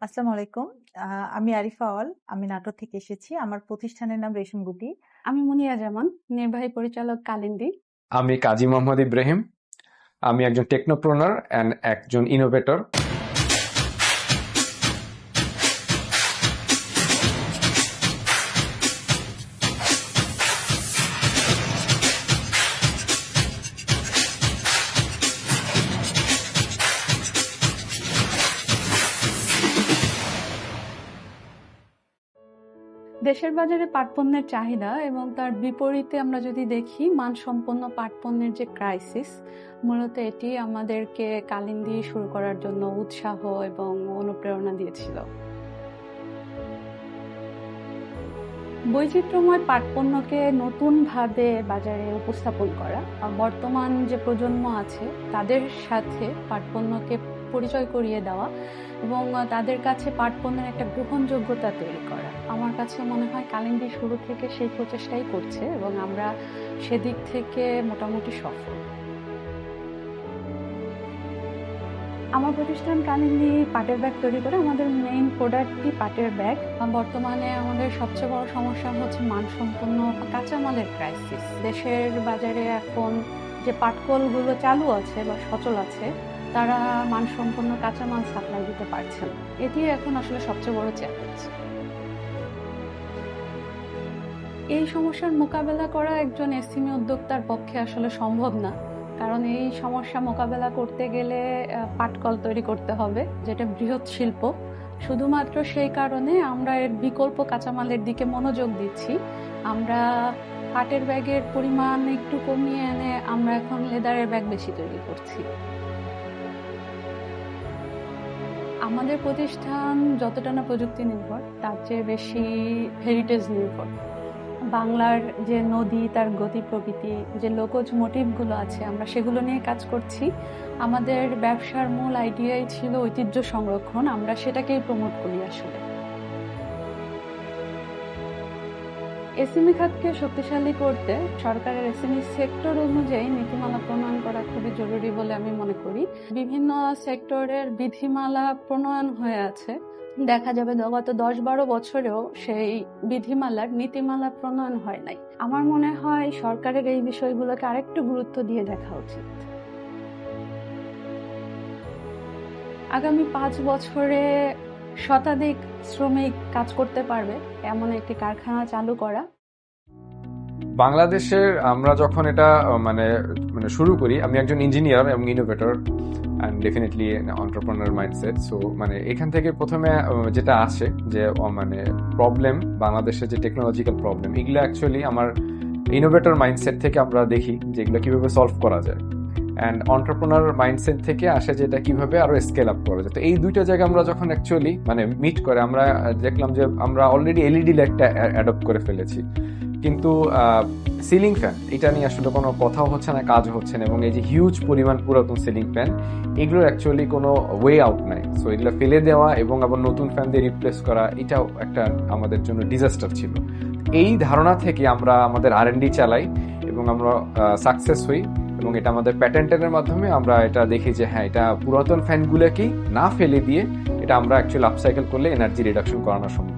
আসসালামু আলাইকুম। আমি আরিফা অল। আমি নাটোর থেকে এসেছি। আমার প্রতিষ্ঠানের নাম রেশম গুটি। আমি মুনিয়া জামান, নির্বাহী পরিচালক কালিন্দী। আমি কাজী মোহাম্মদ ইব্রাহিম। আমি একজন টেকনোপ্রেনার অ্যান্ড একজন ইনোভেটর। দেশের বাজারে পাট পণ্যের চাহিদা এবং তার বিপরীতে আমরা যদি দেখি মানসম্পন্ন পাট পণ্যের যে ক্রাইসিস, মূলত এটি আমাদেরকে কালিন্দী শুরু করার জন্য উৎসাহ এবং অনুপ্রেরণা দিয়েছিল। বৈচিত্র্যময় পাট পণ্যকে নতুনভাবে বাজারে উপস্থাপন করা, বর্তমান যে প্রজন্ম আছে তাদের সাথে পাট পণ্যকে পরিচয় করিয়ে দেওয়া এবং তাদের কাছে পাট পণ্যের একটা গ্রহণযোগ্যতা তৈরি করা। আমার কাছে মনে হয় কালিন্দী শুরু থেকে সেই প্রচেষ্টাই করছে এবং আমরা সেদিক থেকে মোটামুটি সফল। আমার প্রতিষ্ঠান কালিন্দী পাটের ব্যাগ তৈরি করে। আমাদের মেইন প্রোডাক্টই পাটের ব্যাগ। বর্তমানে আমাদের সবচেয়ে বড় সমস্যা হচ্ছে মানসম্পন্ন কাঁচামালের ক্রাইসিস। দেশের বাজারে এখন যে পাটকলগুলো চালু আছে বা সচল আছে, তারা মানসম্পন্ন কাঁচামাল সাপ্লাই দিতে পারছে না। এটি এখন আসলে সবচেয়ে বড় চ্যালেঞ্জ। এই সমস্যার মোকাবেলা করা একজন এসএমই উদ্যোক্তার পক্ষে আসলে সম্ভব না, কারণ এই সমস্যা মোকাবেলা করতে গেলে পাটকল তৈরি করতে হবে, যেটা বৃহৎ শিল্প। শুধুমাত্র সেই কারণে আমরা এর বিকল্প কাঁচামালের দিকে মনোযোগ দিচ্ছি। আমরা পাটের ব্যাগের পরিমাণ একটু কমিয়ে এনে আমরা এখন লেদারের ব্যাগ বেশি তৈরি করছি। আমাদের প্রতিষ্ঠান যতটা না প্রযুক্তি নির্ভর, তার চেয়ে বেশি হেরিটেজ নির্ভর। বাংলার যে নদী, তার গতি প্রকৃতি, যে লোকজ মোটিভগুলো আছে, আমরা সেগুলো নিয়ে কাজ করছি। আমাদের ব্যবসার মূল আইডিয়াই ছিল ঐতিহ্য সংরক্ষণ, আমরা সেটাকেই প্রমোট করি আসলে। এসএমই খাতকে শক্তিশালী করতে সরকারের এসএমই সেক্টর অনুযায়ী নীতিমালা প্রণয়ন করা খুবই জরুরি বলে আমি মনে করি। বিভিন্ন সেক্টরের বিধিমালা প্রণয়ন হয়ে আছে, দেখা যাবে গত 10-12 বছরেও সেই বিধিমালার নীতিমালা প্রণয়ন হয় নাই। আমার মনে হয় সরকারের এই বিষয়গুলোকে আরেকটু গুরুত্ব দিয়ে দেখা উচিত। আগামী 5 বছরে শতাধিক শ্রমিক কাজ করতে পারবে এমন একটি কারখানা চালু করা। বাংলাদেশের আমরা যখন এটা মানে শুরু করি, আমি একজন ইঞ্জিনিয়ার এবং innovator and definitely entrepreneur mindset. So এখান থেকে প্রথমে যেটা আসে যে প্রবলেম, বাংলাদেশের যে টেকনোলজিক্যাল প্রবলেম, এগুলো অ্যাকচুয়ালি আমার ইনোভেটর মাইন্ডসেট থেকে আমরা দেখি যে এগুলো কিভাবে সলভ করা যায়, অ্যান্ড এন্টারপ্রেনার মাইন্ডসেট থেকে আসে যে এটা কিভাবে আরো স্কেল আপ করা যায়। তো এই দুইটা জায়গা আমরা যখন অ্যাকচুয়ালি মিট করে, আমরা দেখলাম যে আমরা অলরেডি এলইডি লাইটটা অ্যাডপ্ট করে ফেলেছি, কিন্তু সিলিং ফ্যান এটা নিয়ে আসলে কোনো কথাও হচ্ছে না, কাজ হচ্ছে না। এবং এই যে হিউজ পরিমাণ পুরাতন সিলিং ফ্যান, এগুলোর অ্যাকচুয়ালি কোনো ওয়ে আউট নাই। সো এগুলো ফেলে দেওয়া এবং আবার নতুন ফ্যান দিয়ে রিপ্লেস করা, এটাও একটা আমাদের জন্য ডিজাস্টার ছিল। এই ধারণা থেকে আমরা আমাদের R&D চালাই এবং আমরা সাকসেস হই, এবং এটা আমাদের প্যাটেন্টের মাধ্যমে আমরা এটা দেখি যে হ্যাঁ, এটা পুরাতন ফ্যানগুলোকেই না ফেলে দিয়ে এটা আমরা অ্যাকচুয়ালি আপসাইকেল করলে এনার্জি রিডাকশন করানো সম্ভব।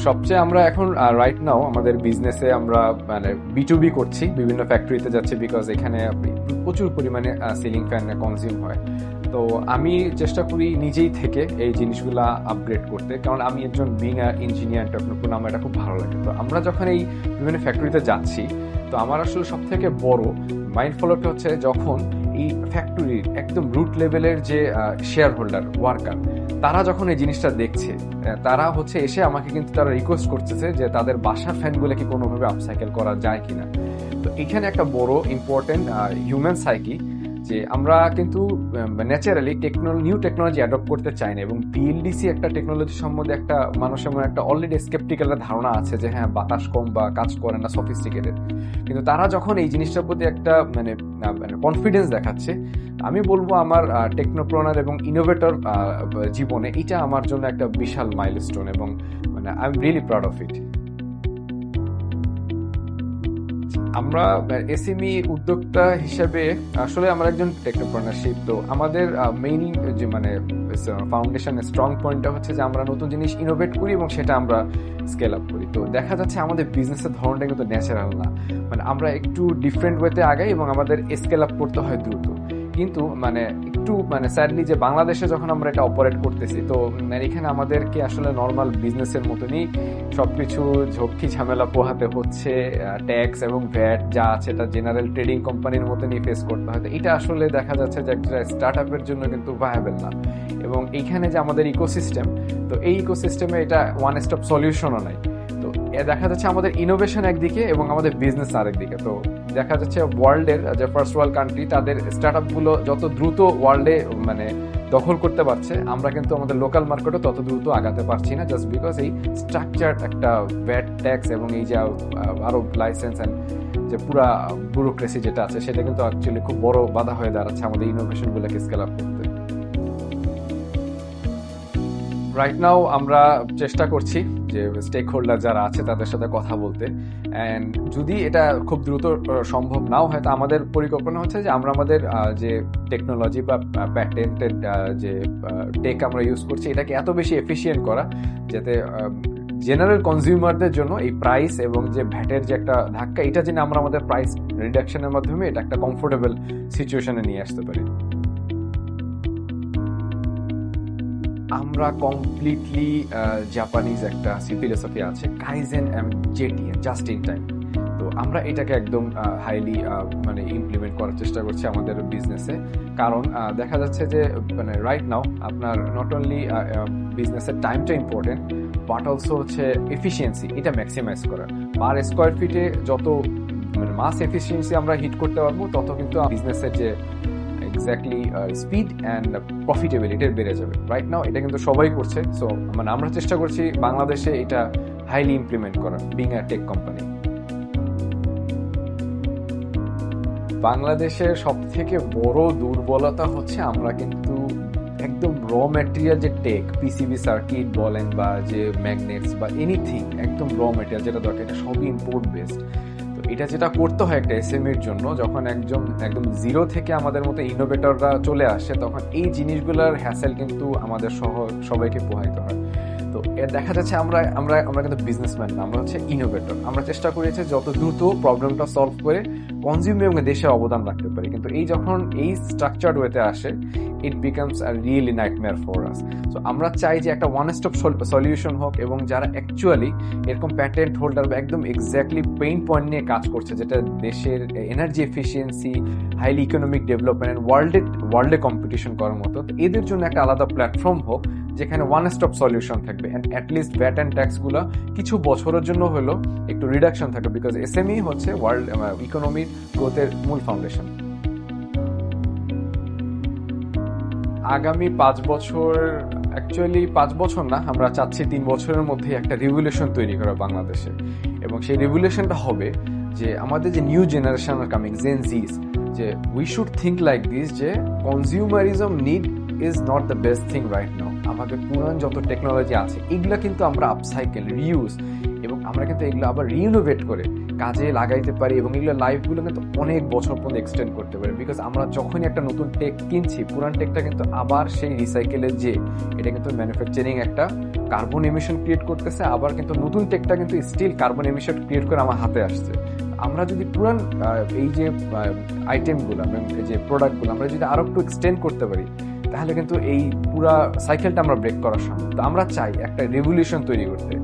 সবচেয়ে আমরা এখন রাইট নাও আমাদের বিজনেসে আমরা B2B করছি, বিভিন্ন ফ্যাক্টরিতে যাচ্ছে, বিকজ এখানে প্রচুর পরিমাণে সিলিং ফ্যান কনজিউম হয়। তো আমি চেষ্টা করি নিজেই থেকে এই জিনিসগুলা আপগ্রেড করতে, কারণ আমি একজন বিং ইঞ্জিনিয়ার এন্টারপ্রেনার, আমার এটা খুব ভালো লাগে। তো আমরা যখন এই বিভিন্ন ফ্যাক্টরিতে যাচ্ছি, তো আমার আসলে সব থেকে বড় মাইন্ড ফলোটা হচ্ছে যখন এই ফ্যাক্টরির একদম রুট লেভেলের যে শেয়ার হোল্ডার, ওয়ার্কার, তারা যখন এই জিনিসটা দেখছে, তারা এসে আমাকে কিন্তু তারা রিকোয়েস্ট করতেছে যে তাদের বাসার ফ্যানগুলোকে কোনোভাবে আপসাইকেল করা যায় কিনা। তো এখানে একটা বড় ইম্পর্টেন্ট হিউম্যান সাইকি, যে আমরা কিন্তু ন্যাচারালি নিউ টেকনোলজি অ্যাডপ্ট করতে চাই না, এবং BLDC একটা টেকনোলজি সম্বন্ধে একটা মানুষের মনে একটা অলরেডি স্কেপটিক্যাল ধারণা আছে যে হ্যাঁ, বাতাস কম বা কাজ করে না, সফিস্টিকেটেড। কিন্তু তারা যখন এই জিনিসটার প্রতি একটা কনফিডেন্স দেখাচ্ছে, আমি বলবো আমার টেকনোপ্রেনার এবং ইনোভেটর জীবনে এটা আমার জন্য একটা বিশাল মাইলস্টোন, এবং I am really proud of it. আমরা এসএমই উদ্যোক্তা হিসেবে আসলে আমরা একজন টেকনোপ্রেনারশিপ, তো আমাদের মেইন যে মানে ফাউন্ডেশনের স্ট্রং পয়েন্টটা হচ্ছে যে আমরা নতুন জিনিস ইনোভেট করি এবং সেটা আমরা স্কেল আপ করি। তো দেখা যাচ্ছে আমাদের বিজনেসের ধরনটা কিন্তু ন্যাচারাল না, মানে আমরা একটু ডিফারেন্ট ওয়েতে আগাই এবং আমাদের স্কেল আপ করতে হয় দ্রুত। কিন্তু মানে একটু মানে স্যাডলি যে বাংলাদেশে যখন আমরা এটা অপারেট করতেছি, তো এখানে আমাদেরকে আসলে নর্মাল বিজনেসের মতনই সবকিছু ঝক্কি ঝামেলা পোহাতে হচ্ছে। ট্যাক্স এবং ভ্যাট যা আছে এটা জেনারেল ট্রেডিং কোম্পানির মতনই ফেস করতে হয়। তো এটা আসলে দেখা যাচ্ছে যে একটা স্টার্ট আপের জন্য কিন্তু ভায়াবেল না। এবং এইখানে যে আমাদের ইকোসিস্টেম, তো এই ইকোসিস্টেমে এটা ওয়ান স্টপ সলিউশনও নাই। তো দেখা যাচ্ছে আমাদের ইনোভেশন একদিকে এবং আমাদের বিজনেস আরেকদিকে। তো দেখা যাচ্ছে ওয়ার্ল্ডের যে ফার্স্ট ওয়ার্ল্ড কান্ট্রি, তাদের স্টার্ট আপগুলো যত দ্রুত ওয়ার্ল্ডে মানে দখল করতে পারছে, আমরা কিন্তু আমাদের লোকাল মার্কেটও তত দ্রুত আগাতে পারছি না, জাস্ট বিকজ এই স্ট্রাকচার একটা ভ্যাট ট্যাক্স এবং এই যে আরো লাইসেন্স অ্যান্ড যে পুরা ব্যুরোক্রেসি যেটা আছে, সেটা কিন্তু অ্যাকচুয়ালি খুব বড় বাধা হয়ে দাঁড়াচ্ছে আমাদের ইনোভেশনগুলোকে স্কেল আপ করতে। রাইট নাও আমরা চেষ্টা করছি যে স্টেক হোল্ডার যারা আছে তাদের সাথে কথা বলতে, অ্যান্ড যদি এটা খুব দ্রুত সম্ভব নাও হয়, তো আমাদের পরিকল্পনা হচ্ছে যে আমরা আমাদের যে টেকনোলজি বা প্যাটেন্টেড যে টেক আমরা ইউজ করছি, এটাকে এত বেশি এফিশিয়েন্ট করা যাতে জেনারেল কনজিউমারদের জন্য এই প্রাইস এবং যে ভ্যাটের যে একটা ধাক্কা, এটা যেন আমরা আমাদের প্রাইস রিডাকশনের মাধ্যমে এটা একটা কমফোর্টেবল সিচুয়েশনে নিয়ে আসতে পারি। আমরা কমপ্লিটলি জাপানিজ একটা ফিলোসফি আছে, kaizen and JTN, just in time. তো আমরা এটাকে একদম হাইলি মানে ইমপ্লিমেন্ট করার চেষ্টা করছি আমাদের বিজনেসে। কারণ দেখা যাচ্ছে যে মানে রাইট নাও আপনার নট অনলি বিজনেসের টাইমটা ইম্পর্টেন্ট, বাট অলসো হচ্ছে এফিসিয়েন্সি, এটা ম্যাক্সিমাইজ করা। পার স্কোয়ার ফিটে যত মানে মাস এফিসিয়েন্সি আমরা হিট করতে পারবো, তত কিন্তু বিজনেসের যে এক্স্যাক্টলি স্পিড অ্যান্ড প্রফিটেবিলিটি বেড়ে যাবে। রাইট নাও এটা কিন্তু সবাই করছে। সো মানে আমরা চেষ্টা করছি বাংলাদেশে এটা হাইলি ইমপ্লিমেন্ট করা, বিং আ টেক কোম্পানি। বাংলাদেশের সব থেকে বড় দুর্বলতা হচ্ছে আমরা কিন্তু একদম র ম্যাটেরিয়াল যে টেক, পিসিবি সার্কিট বলেন বা যে ম্যাগনেটস বা এনিথিং, একদম র ম্যাটেরিয়াল যেটা দরকার, এটা সবই ইম্পোর্ট বেসড। এটা যেটা করতে হয় একটা এসএমইর জন্য, যখন একদম জিরো থেকে আমাদের মতো ইনোভেটররা চলে আসে, তখন এই জিনিসগুলোর হ্যাসেল কিন্তু আমাদের সবাইকে পোহাইতে হয়। তো এর দেখা যাচ্ছে আমরা আমরা আমরা কিন্তু বিজনেসম্যান না, আমরা হচ্ছে ইনোভেটর। আমরা চেষ্টা করেছি যত দ্রুত প্রবলেমটা সলভ করে কনজিউমার এবং দেশে অবদান রাখতে পারি, কিন্তু এই যখন এই স্ট্রাকচার্ড ওয়েতে আসে, it becomes a really nightmare for us. So আমরা চাই যে একটা ওয়ান স্টপ সলিউশন হোক, এবং যারা অ্যাকচুয়ালি এরকম প্যাটেন্ট হোল্ডার বা একদম এক্স্যাক্টলি পেইন পয়েন্ট নিয়ে কাজ করছে, যেটা দেশের energy efficiency, highly economic development, ওয়ার্ল্ডে কম্পিটিশন করার মতো, এদের জন্য একটা আলাদা প্ল্যাটফর্ম হোক যেখানে ওয়ান স্টপ সলিউশন থাকবে, অ্যান্ড অ্যাটলিস্ট ভ্যাট অ্যান্ড ট্যাক্সগুলো কিছু বছরের জন্য হলেও একটু রিডাকশন থাকবে, বিকজ এসএমই হচ্ছে ওয়ার্ল্ড ইকোনমির গ্রোথের মূল ফাউন্ডেশন। আগামী 5 বছর, অ্যাকচুয়ালি 5 বছর না, আমরা চাচ্ছি 3 বছরের মধ্যে একটা রিভলিউশন তৈরি করা বাংলাদেশে। এবং সেই রিভলিউশনটা হবে যে আমাদের যে নিউ জেনারেশন আর কামিং, জেন জিস, যে we should think like this, যে consumerism need is not the best thing right now. আমাদের পুরান যত টেকনোলজি আছে এগুলো কিন্তু আমরা আপসাইকেল, রিউজ, এবং আমরা কিন্তু এগুলো আবার রিইনোভেট করে কাজে লাগাইতে পারি, এবং এগুলো লাইফগুলো কিন্তু অনেক বছর পর্যন্ত এক্সটেন্ড করতে পারি। বিকজ আমরা যখনই একটা নতুন টেক কিনছি, পুরান টেকটা কিন্তু আবার সেই রিসাইকেলের যে এটা কিন্তু ম্যানুফ্যাকচারিং একটা কার্বন এমিশন ক্রিয়েট করতেছে, আবার কিন্তু নতুন টেকটা কিন্তু স্টিল কার্বন এমিশন ক্রিয়েট করে আমার হাতে আসছে। আমরা যদি পুরান এই যে আইটেমগুলো, যে প্রোডাক্টগুলো আমরা যদি আরো একটু এক্সটেন্ড করতে পারি, তাহলে কিন্তু এই পুরা সাইকেলটা আমরা ব্রেক করা সম্ভব। তো আমরা চাই একটা রেভলিউশন তৈরি করতে,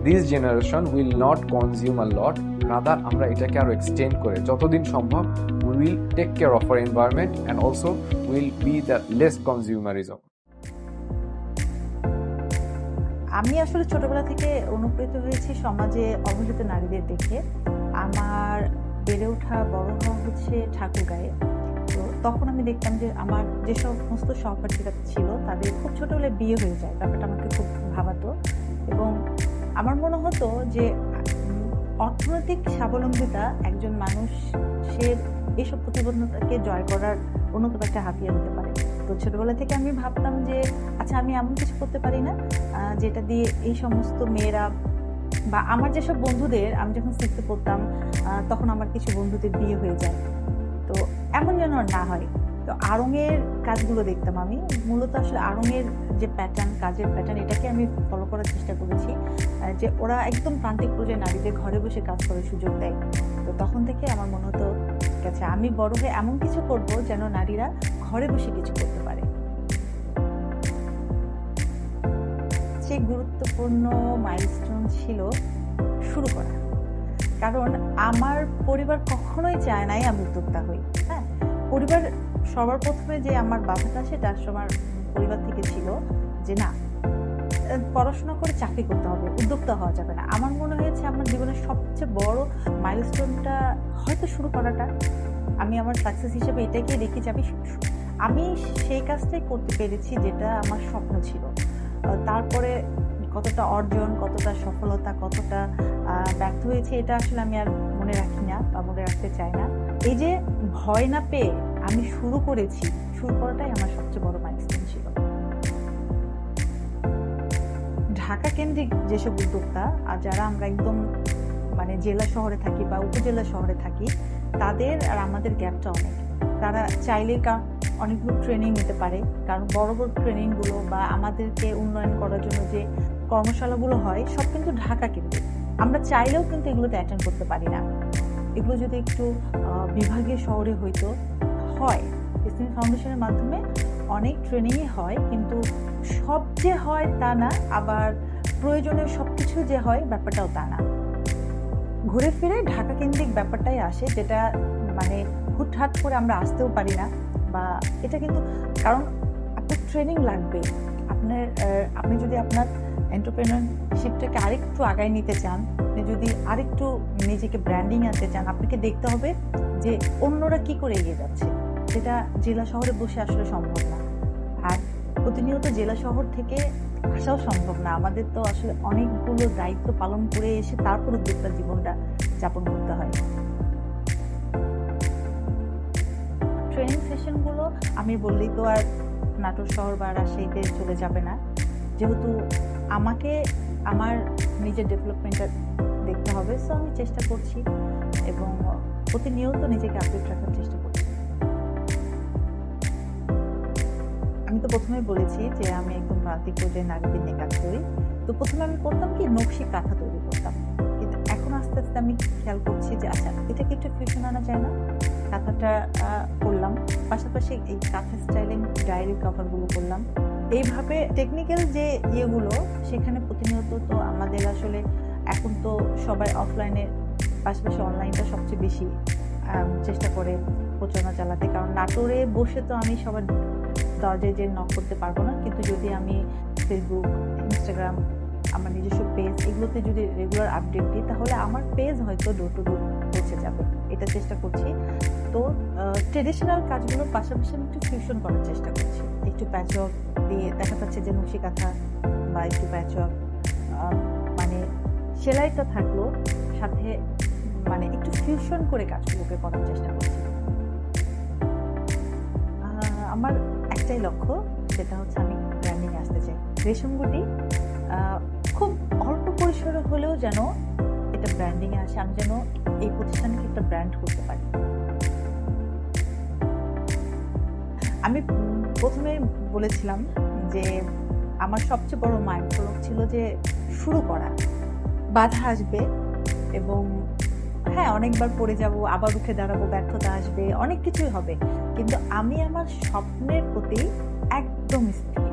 this generation will not consume a lot, rather আমরা এটাকে আরো এক্সটেন্ড করে যতদিন সম্ভব we will take care of our environment and also will be the less consumerism. আমি আসলে ছোটবেলা থেকে অনুপ্রেরিত হয়েছি সমাজে অবহেলিত নারীদের দেখে। আমার বেড়ে ওঠা বড় হওয়া হচ্ছে ঠাকুরগাঁয়ে। তো তখন আমি দেখতাম যে আমার যে সমস্ত সহপাঠীরা ছিল তাদের খুব ছোটবেলায় বিয়ে হয়ে যায়, ব্যাপারটা আমাকে খুব ভাবাতো। এবং আমার মনে হতো যে অর্থনৈতিক স্বাবলম্বিতা একজন মানুষের এইসব প্রতিবন্ধকতাকে জয় করার অন্যতম একটা হাতিয়ার হতে পারে। তো ছোটবেলা থেকে আমি ভাবতাম যে আচ্ছা, আমি এমন কিছু করতে পারি না যেটা দিয়ে এই সমস্ত মেয়েরা বা আমার যেসব বন্ধুদের, আমি যখন শিখতে পড়তাম তখন আমার কিছু বন্ধুদের বিয়ে হয়ে যায়, তো এমন যেন আর না হয়। তো আড়ং-এর কাজগুলো দেখতাম আমি, মূলত আসলে আড়ং-এর যে প্যাটার্ন, কাজের প্যাটার্ন, এটাকে আমি ফলো করার চেষ্টা করেছি, যে ওরা একদম প্রান্তিক পর্যায়ে নারীদের ঘরে বসে কাজ করার সুযোগ দেয়। তো তখন থেকে আমার মনে হতো ঠিক আছে, আমি বড় হয়ে এমন কিছু করব যেন নারীরা ঘরে বসে কিছু করতে পারে। যে গুরুত্বপূর্ণ মাইলস্টোন ছিল শুরু করা, কারণ আমার পরিবার কখনোই চায় নাই আমি উদ্যোক্তা হই। হ্যাঁ, পরিবার সবার প্রথমে যে আমার বাধাটা, সেটা আমার পরিবার থেকে ছিল যে না, পড়াশোনা করে চাকরি করতে হবে, উদ্যোক্তা হওয়া যাবে না। আমার মনে হয়েছে আমার জীবনের সবচেয়ে বড় মাইলস্টোনটা হয়তো শুরু করাটা। আমি আমার সাকসেস হিসেবে এটাকেই দেখেছি, আমি সেই কাজটাই করতে পেরেছি যেটা আমার স্বপ্ন ছিল। তারপরে কতটা অর্জন, কতটা সফলতা, কতটা ব্যর্থ হয়েছে, এটা আসলে আমি আর মনে রাখি না বা মনে রাখতে চাই না। এই যে ভয় না পেয়ে আমি শুরু করেছি, শুরু করাটাই আমার সবচেয়ে বড় মাইলস্টোন ছিল। ঢাকা কেন্দ্রিক যেসব উদ্যোক্তা, আর যারা আমরা একদম মানে জেলা শহরে থাকি বা উপজেলা শহরে থাকি, তাদের আর আমাদের গ্যাপটা অনেক। তারা চাইলে অনেকগুলো ট্রেনিং নিতে পারে, কারণ বড় বড় ট্রেনিংগুলো বা আমাদেরকে উন্নয়ন করার জন্য যে কর্মশালাগুলো হয়, সব কিন্তু ঢাকা কেন্দ্রিক। আমরা চাইলেও কিন্তু এগুলোতে অ্যাটেন্ড করতে পারি না। এগুলো যদি একটু বিভাগীয় শহরে হইতো, হয় এসএমই ফাউন্ডেশনের মাধ্যমে অনেক ট্রেনিংই হয়, কিন্তু সব যে হয় তা না, আবার প্রয়োজনীয় সব কিছু যে হয় ব্যাপারটাও তা না। ঘুরে ফিরে ঢাকা কেন্দ্রিক ব্যাপারটাই আসে, যেটা মানে হুটহাট করে আমরা আসতেও পারি না। বা এটা কিন্তু, কারণ আপনার ট্রেনিং লাগবে। আপনি যদি আপনার এন্টারপ্রেনারশিপটাকে আরেকটু আগায় নিতে চান, আপনি যদি আরেকটু নিজেকে ব্র্যান্ডিং আনতে চান, আপনাকে দেখতে হবে যে অন্যরা কি করে এগিয়ে যাচ্ছে, যেটা জেলা শহরে বসে আসলে সম্ভব না। আর প্রতিনিয়ত জেলা শহর থেকে আসাও সম্ভব না। আমাদের তো আসলে অনেকগুলো দায়িত্ব পালন করে এসে তারপর উদ্যোক্তা জীবনটা যাপন করতে হয়। ট্রেনিং সেশনগুলো আমি বললেই তো আর নাটোর শহর বা রাজশাহীতে চলে যাবে না, যেহেতু আমাকে আমার নিজের ডেভেলপমেন্টটা দেখতে হবে। সো আমি চেষ্টা করছি এবং প্রতিনিয়ত নিজেকে আপডেট রাখার চেষ্টা করছি। আমি তো প্রথমেই বলেছি যে আমি একদম প্রান্তিক পর্যায়ে নারীদের নিয়ে কাজ করি। তো প্রথমে আমি করতাম কি, নকশি কাঁথা তৈরি করতাম, কিন্তু এখন আস্তে আস্তে আমি খেয়াল করছি যে আচ্ছা, এটাকে একটু ফিউশন আনা যায় না। কাঁথাটা করলাম, পাশাপাশি এই কাঁথা স্টাইলিং ডায়েরি কভারগুলো করলাম। এইভাবে টেকনিক্যাল যে ইয়েগুলো, সেখানে প্রতিনিয়ত তো আমাদের আসলে এখন তো সবাই অফলাইনের পাশাপাশি অনলাইনটা সবচেয়ে বেশি চেষ্টা করে প্রচারণা চালাতে। কারণ নাটোরে বসে তো আমি সবার দরজায় যে নক করতে পারবো না, কিন্তু যদি আমি ফেসবুক, ইনস্টাগ্রাম, আমার নিজস্ব পেজ, এগুলোতে যদি রেগুলার আপডেট দিই, তাহলে আমার পেজ হয়তো ডোর টু ডোর পৌঁছে যাবে। এটা চেষ্টা করছি। তো ট্রেডিশনাল কাজগুলোর পাশাপাশি আমি একটু ফিউশন করার চেষ্টা করছি। একটু প্যাচওয়ার্ক দিয়ে দেখা যাচ্ছে যে নকশি কাঁথা বা একটু প্যাচওয়ার্ক, মানে সেলাইটা থাকলো সাথে, মানে একটু ফিউশন করে কাজগুলোকে করার চেষ্টা করছি। আমার একটাই লক্ষ্য, সেটা হচ্ছে আমি ব্র্যান্ডিং আসতে চাই। রেশমগুটি খুব অল্প পরিসরে হলেও যেন এটা ব্র্যান্ডিংয়ে আসে, আমি যেন এই প্রতিষ্ঠানকে একটা ব্র্যান্ড করতে পারি। আমি প্রথমে বলেছিলাম যে আমার সবচেয়ে বড় মাইলফলক ছিল যে শুরু করা। বাধা আসবে এবং হ্যাঁ, অনেকবার পড়ে যাব, আবার উঠে দাঁড়াবো, ব্যর্থতা আসবে, অনেক কিছুই হবে, কিন্তু আমি আমার স্বপ্নের প্রতি একদম স্থির।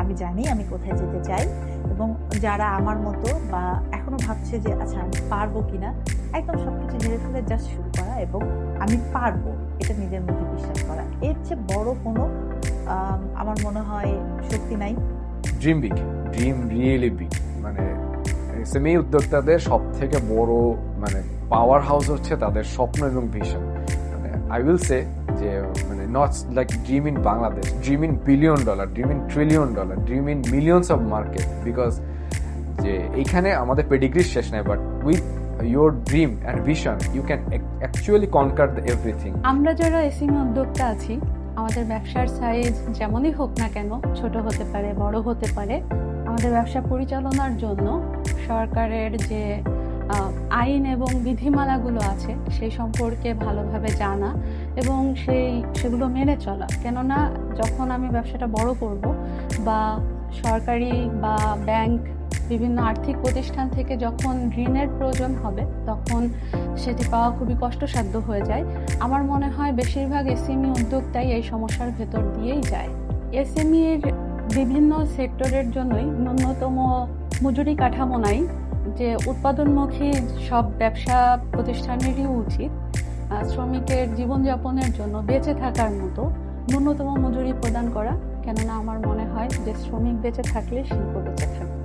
আমি জানি আমি কোথায় যেতে চাই, এবং যারা আমার মতো বা এখনো ভাবছে যে আচ্ছা আমি পারবো কিনা, একদম সবকিছু ঝেড়ে ফেলে জাস্ট শুরু করা এবং আমি পারবো, এটা নিজের মধ্যে বিশ্বাস করা। এর চেয়ে বড় কোনো আমার মনে হয় শক্তি নাই। Dream big, dream really big. মানে এসএমই উদ্যোক্তাদের সব থেকে বড় মানে পাওয়ার হাউস হচ্ছে তাদের স্বপ্ন এবং ভিশন। মানে আই উইল সে যে মানে not like dream in Bangladesh, dream in $1 billion, dream in $1 trillion, dream in millions of market. Because যে এইখানে আমাদের পেডিগ্রি শেষ নাই, but with your dream and vision you can actually conquer everything. আমরা যারা SME উদ্যোক্তা আছি, আমাদের ব্যবসার সাইজ যেমনই হোক না কেন, ছোট হতে পারে, বড় হতে পারে, আমাদের ব্যবসা পরিচালনার জন্য সরকারের যে আইন এবং বিধিমালাগুলো আছে সেই সম্পর্কে ভালোভাবে জানা এবং সেগুলো মেনে চলা। কেননা যখন আমি ব্যবসাটা বড় করব বা সরকারি বা ব্যাংক বিভিন্ন আর্থিক প্রতিষ্ঠান থেকে যখন ঋণের প্রয়োজন হবে তখন সেটি পাওয়া খুবই কষ্টসাধ্য হয়ে যায়। আমার মনে হয় বেশিরভাগ এসএমই উদ্যোক্তাই এই সমস্যার ভেতর দিয়েই যায়। এসএমইর বিভিন্ন সেক্টরের জন্যই ন্যূনতম মজুরি কাঠামো নাই, যে উৎপাদনমুখী সব ব্যবসা প্রতিষ্ঠানেরই উচিত শ্রমিকের জীবনযাপনের জন্য বেঁচে থাকার মতো ন্যূনতম মজুরি প্রদান করা। কেননা আমার মনে হয় যে শ্রমিক বেঁচে থাকলে শিল্প বেঁচে থাকবে।